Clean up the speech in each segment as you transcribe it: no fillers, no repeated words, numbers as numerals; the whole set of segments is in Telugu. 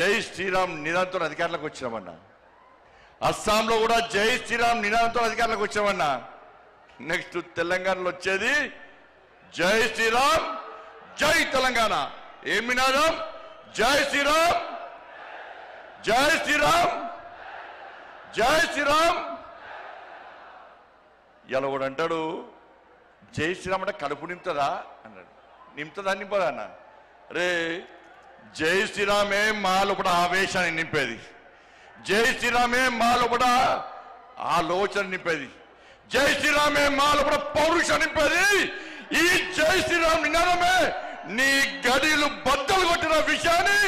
జై శ్రీరామ్ నినాదంతో అధికారంలోకి వచ్చామన్నా. అస్సాంలో కూడా జై శ్రీరామ్ నినాదంతో అధికారంలోకి వచ్చామన్నా. నెక్స్ట్ తెలంగాణలో వచ్చేది జై శ్రీరామ్ జై తెలంగాణ. ఏం నినాదం? జై శ్రీరామ్ జై శ్రీరామ్ జై శ్రీరామ్. ఇలా కూడా అంటాడు జై శ్రీరామ్ అంటే కడుపు నింపుతుందా అన్నాడు. నింపుతుందా నింపదా అన్న? రే జై శ్రీరామే మా లోపల ఆవేశాన్ని నింపేది, జై శ్రీరామే మా లోపల ఆలోచన నింపేది, జై శ్రీరామే మా లోపల పౌరుషం నింపేది. ఈ జై శ్రీరామ్ నినాదమే నీ గడిలు బద్దలు కొట్టిన విషయాన్ని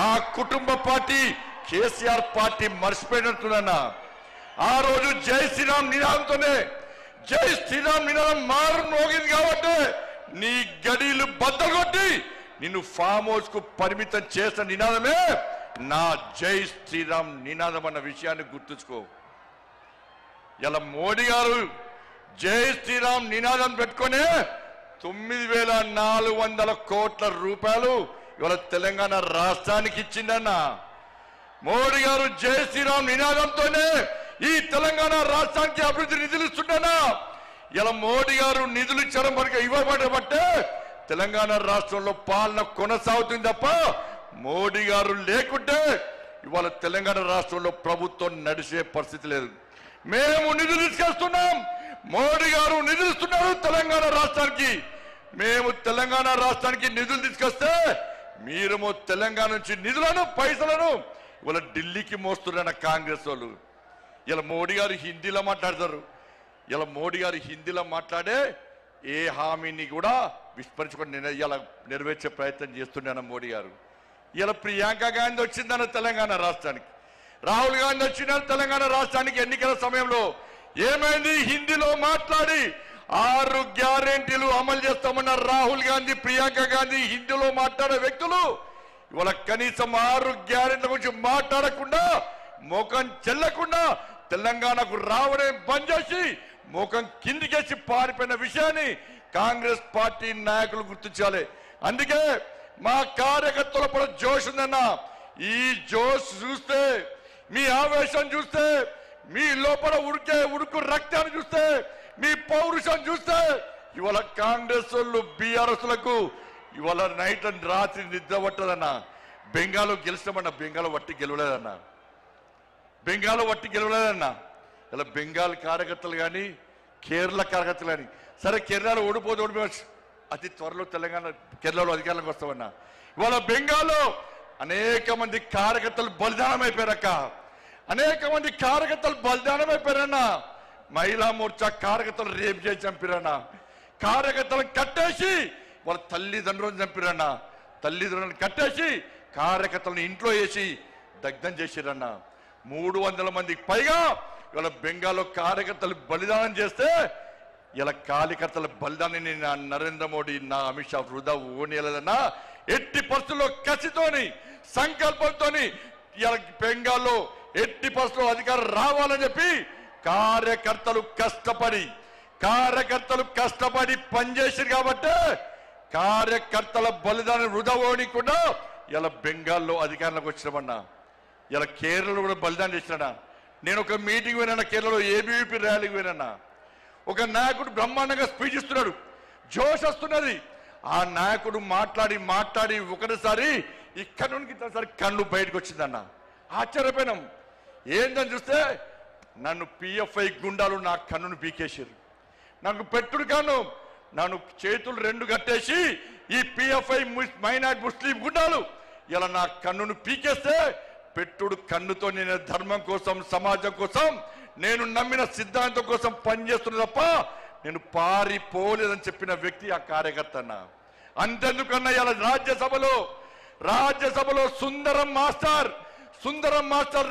ఆ కుటుంబ పార్టీ కేసీఆర్ పార్టీ మర్చిపోయినట్టున్నా. ఆ రోజు జై శ్రీరామ్ నినాదంతోనే జై శ్రీరామ్ నినాదం మారు మోగింది కాబట్టి నీ గడిలు బద్దలు కొట్టి నిన్ను ఫామ్ హౌస్ కు పరిమితం చేసిన నినాదమే నా జై శ్రీరామ్ నినాదం అన్న విషయాన్ని గుర్తుంచుకో. ఇలా మోడీ గారు జై శ్రీరామ్ నినాదం పెట్టుకునే 9,400 కోట్ల రూపాయలు ఇవాళ తెలంగాణ రాష్ట్రానికి ఇచ్చిందన్న. మోడీ గారు జై శ్రీరామ్ నినాదంతోనే ఈ తెలంగాణ రాష్ట్రానికి అభివృద్ధి నిధులు ఇస్తుండనా. ఇలా మోడీ గారు నిధులు ఇచ్చడం మనకి ఇవ్వబడబట్టే తెలంగాణ రాష్ట్రంలో పాలన కొనసాగుతుంది తప్ప మోడీ గారు లేకుంటే ఇవాళ తెలంగాణ రాష్ట్రంలో ప్రభుత్వం నడిచే పరిస్థితి లేదు. మేము నిధులు తీసుకొస్తున్నాం, మోడీ గారు నిధులు ఇస్తున్నారు తెలంగాణ రాష్ట్రానికి. మేము తెలంగాణ రాష్ట్రానికి నిధులు తీసుకొస్తే మీరేమో తెలంగాణ నుంచి నిధులను పైసలను ఇవాళ ఢిల్లీకి మోస్తున్న కాంగ్రెస్ వాళ్ళు. ఇలా మోడీ గారు హిందీలో మాట్లాడతారు. ఇలా మోడీ గారు హిందీలో మాట్లాడే ఏ హామీని కూడా విస్మరించుకొని ఇలా నెరవేర్చే ప్రయత్నం చేస్తున్నాను మోడీ గారు. ఇలా ప్రియాంక గాంధీ వచ్చిందన్న తెలంగాణ రాష్ట్రానికి, రాహుల్ గాంధీ వచ్చిందని తెలంగాణ రాష్ట్రానికి ఎన్నికల సమయంలో ఏమైంది? హిందీలో మాట్లాడి 6 గ్యారెంటీలు అమలు చేస్తామన్న రాహుల్ గాంధీ, ప్రియాంక గాంధీ హిందీలో మాట్లాడే వ్యక్తులు ఇవాళ కనీసం 6 గ్యారెంటీల గురించి మాట్లాడకుండా ముఖం చెల్లకుండా తెలంగాణకు రావడం బంద్ చేసి ముఖం కిందికేసి పారిపోయిన విషయాన్ని కాంగ్రెస్ పార్టీ నాయకులు గుర్తించాలి. అందుకే మా కార్యకర్తల పట్ల జోష్ ఉందన్న. ఈ జోష్ చూస్తే, మీ ఆవేశం చూస్తే, మీ లోపల ఉడుకు రక్తాన్ని చూస్తే, మీ పౌరుషం చూస్తే ఇవాళ కాంగ్రెస్ వాళ్ళు బీఆర్ఎస్లకు ఇవాళ నైట్ అండ్ రాత్రి నిద్ర పట్టదన్న. బెంగాల్లో గెలిస్తామన్నా, బెంగాల్ వట్టి గెలవలేదన్నా, బెంగాల్ వట్టి గెలవలేదన్నా. ఇలా బెంగాల్ కార్యకర్తలు కానీ కేరళ కార్యకర్తలు కానీ, సరే కేరళలో ఓడిపోవచ్చు, అతి త్వరలో కేరళలో అధికారంలోకి వస్తామన్నా. ఇవాళ బెంగాల్లో అనేక మంది కార్యకర్తలు బలిదానం అయిపోయారక్క, అనేక మంది కార్యకర్తలు బలిదానం అయిపోయారన్నా. మహిళా మోర్చా కార్యకర్తలు రేపు చేసి చంపిరన్నా, కార్యకర్తలను కట్టేసి వాళ్ళ తల్లిదండ్రులను చంపిరన్నా, తల్లిదండ్రులను కట్టేసి కార్యకర్తలను ఇంట్లో వేసి దగ్ధం చేసిరన్నా. 300 మందికి పైగా ఇవాళ బెంగాల్లో కార్యకర్తలు బలిదానం చేస్తే ఇలా కార్యకర్తల బలిదానాన్ని నా నరేంద్ర మోడీ, నా అమిత్ షా వృధా ఓనియలేదన్నా. ఎట్టి పరిస్థితుల్లో కసితోని సంకల్పంతోని ఇలా బెంగాల్లో ఎట్టి పరిస్థితుల్లో అధికారం రావాలని చెప్పి కార్యకర్తలు కష్టపడి పనిచేసారు కాబట్టి కార్యకర్తల బలిదానం వృధా ఓనికుండా ఇలా బెంగాల్లో అధికారంలోకి వచ్చినామన్నా. ఇలా కేరళలో కూడా బలిదానం చేసినా. నేను ఒక మీటింగ్ పోయినా, కేరళలో ఏబీవీపీ ర్యాలీకి పోయినా. ఒక నాయకుడు బ్రహ్మాండంగా స్పీచ్ ఇస్తున్నాడు, జోష్ వస్తున్నది. ఆ నాయకుడు మాట్లాడి ఒకటిసారి ఇక్కడ నుండి ఇంతసారి కన్ను బయటకు వచ్చిందన్న. ఆశ్చర్యపోయినాం. ఏందని చూస్తే నన్ను పిఎఫ్ఐ గుండాలు నా కన్నును పీకేసారు. నాకు పెట్టుడు కాను, నన్ను చేతులు 2 కట్టేసి ఈ పిఎఫ్ఐ మైనార్టీ ముస్లిం గుండాలు ఇలా నా కన్నును పీకేస్తే పెట్టుడు కన్నుతో నేను ధర్మం కోసం, సమాజం కోసం, నేను నమ్మిన సిద్ధాంతం కోసం పనిచేస్తున్నా తప్ప నేను పారిపోలేదని చెప్పిన వ్యక్తి ఆ కార్యకర్త అన్న. అంతెందుకన్నా ఇలా రాజ్యసభలో సుందరం మాస్టర్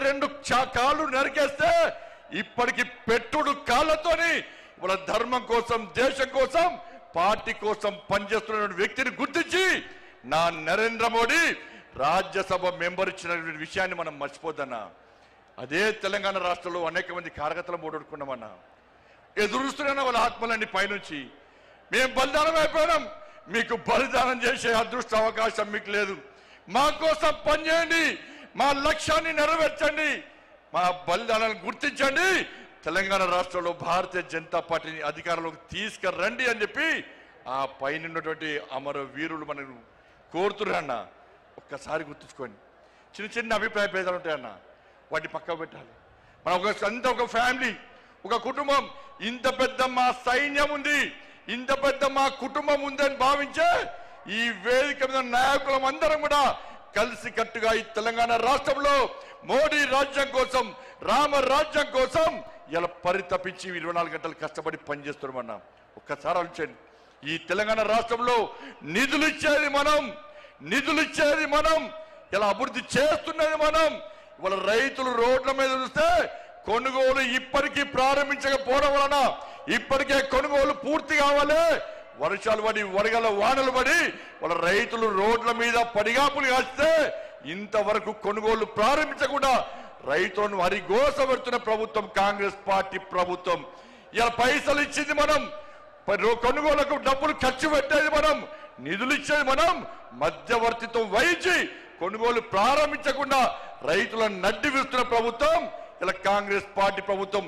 2 కాళ్ళు నరికేస్తే ఇప్పటికి పెట్టుడు కాళ్ళతోని వాళ్ళ ధర్మం కోసం, దేశం కోసం, పార్టీ కోసం పనిచేస్తున్న వ్యక్తిని గుర్తించి నా నరేంద్ర మోడీ రాజ్యసభ మెంబర్ ఇచ్చిన విషయాన్ని మనం మర్చిపోద్దన్నా. అదే తెలంగాణ రాష్ట్రంలో అనేక మంది కార్యకర్తలు ఓడగొట్టుకున్నామన్నా. ఎదురుస్తున్నా వాళ్ళ ఆత్మలన్నీ పైనుంచి. మేము బలిదానం అయిపోయినాం, మీకు బలిదానం చేసే అదృష్ట అవకాశం మీకు లేదు. మా కోసం పనిచేయండి, మా లక్ష్యాన్ని నెరవేర్చండి, మా బలిదానాలను గుర్తించండి, తెలంగాణ రాష్ట్రంలో భారతీయ జనతా పార్టీని అధికారంలోకి తీసుకురండి అని చెప్పి ఆ పైన ఉన్నటువంటి అమర వీరులు మనకు కోరుతున్నా. ఒక్కసారి గుర్తుంచుకోండి. చిన్న చిన్న అభిప్రాయ భేదాలు ఉంటాయన్న, వాటిని పక్కకు పెట్టాలి. మన ఒక ఫ్యామిలీ, ఒక కుటుంబం, ఇంత పెద్ద మా సైన్యం ఉంది, ఇంత పెద్ద మా కుటుంబం ఉందని భావించే ఈ వేదిక మీద నాయకులం అందరం కూడా కలిసి కట్టుగా ఈ తెలంగాణ రాష్ట్రంలో మోడీ రాజ్యం కోసం, రామ రాజ్యం కోసం ఇలా పరితపించి 24 గంటలు కష్టపడి పనిచేస్తున్నామన్నా. ఒక్కసారి ఆలోచించండి. ఈ తెలంగాణ రాష్ట్రంలో నిధులు ఇచ్చేది మనం, ఇలా అభివృద్ధి చేస్తున్నది మనం. ఇవాళ రైతులు రోడ్ల మీద చూస్తే కొనుగోలు ఇప్పటికీ ప్రారంభించకపోవడం వలన ఇప్పటికే కొనుగోలు పూర్తి కావాలి. వర్షాలు పడి, వడగల వానలు పడి వాళ్ళ రైతులు రోడ్ల మీద పడిగాపులు కాస్తే ఇంతవరకు కొనుగోలు ప్రారంభించకుండా రైతులను హరిగోస పెడుతున్న ప్రభుత్వం కాంగ్రెస్ పార్టీ ప్రభుత్వం. ఇలా పైసలు ఇచ్చింది మనం, కొనుగోలుకు డబ్బులు ఖర్చు పెట్టేది మనం, నిధులు ఇచ్చేది మనం, మధ్యవర్తిత్వం వహించి కొనుగోలు ప్రారంభించకుండా రైతులను నడ్డి విస్తున్న ప్రభుత్వం ఇలా కాంగ్రెస్ పార్టీ ప్రభుత్వం.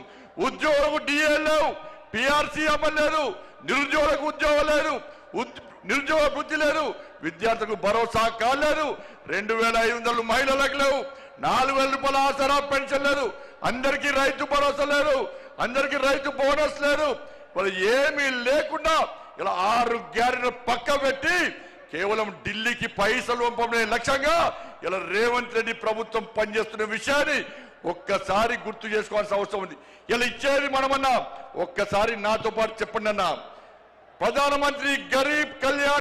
ఉద్యోగులకు డిఏ లేవు, పిఆర్సీ అమలు లేదు, నిరుద్యోగులకు ఉద్యోగం లేదు, నిరుద్యోగ వృత్తి లేదు, విద్యార్థులకు భరోసా కాలేదు, 2500 మహిళలకు లేవు, 4000 రూపాయల ఆసరా పెన్షన్ లేదు, అందరికీ రైతు భరోసా లేదు, అందరికీ రైతు బోనస్ లేదు. వాళ్ళు ఏమీ లేకుండా ఇలా 6 గ్యారెంటీలు పక్క పెట్టి కేవలం ఢిల్లీకి పైసలు పంపడమే లక్ష్యంగా ఇలా రేవంత్ రెడ్డి ప్రభుత్వం పనిచేస్తున్న విషయాన్ని ఒక్కసారి గుర్తు చేసుకోవాల్సిన అవసరం ఉంది. ఇలా ఇచ్చేది మనమన్నా. ఒక్కసారి నాతో పాటు చెప్పండి అన్న. ప్రధానమంత్రి గరీబ్ కళ్యాణ్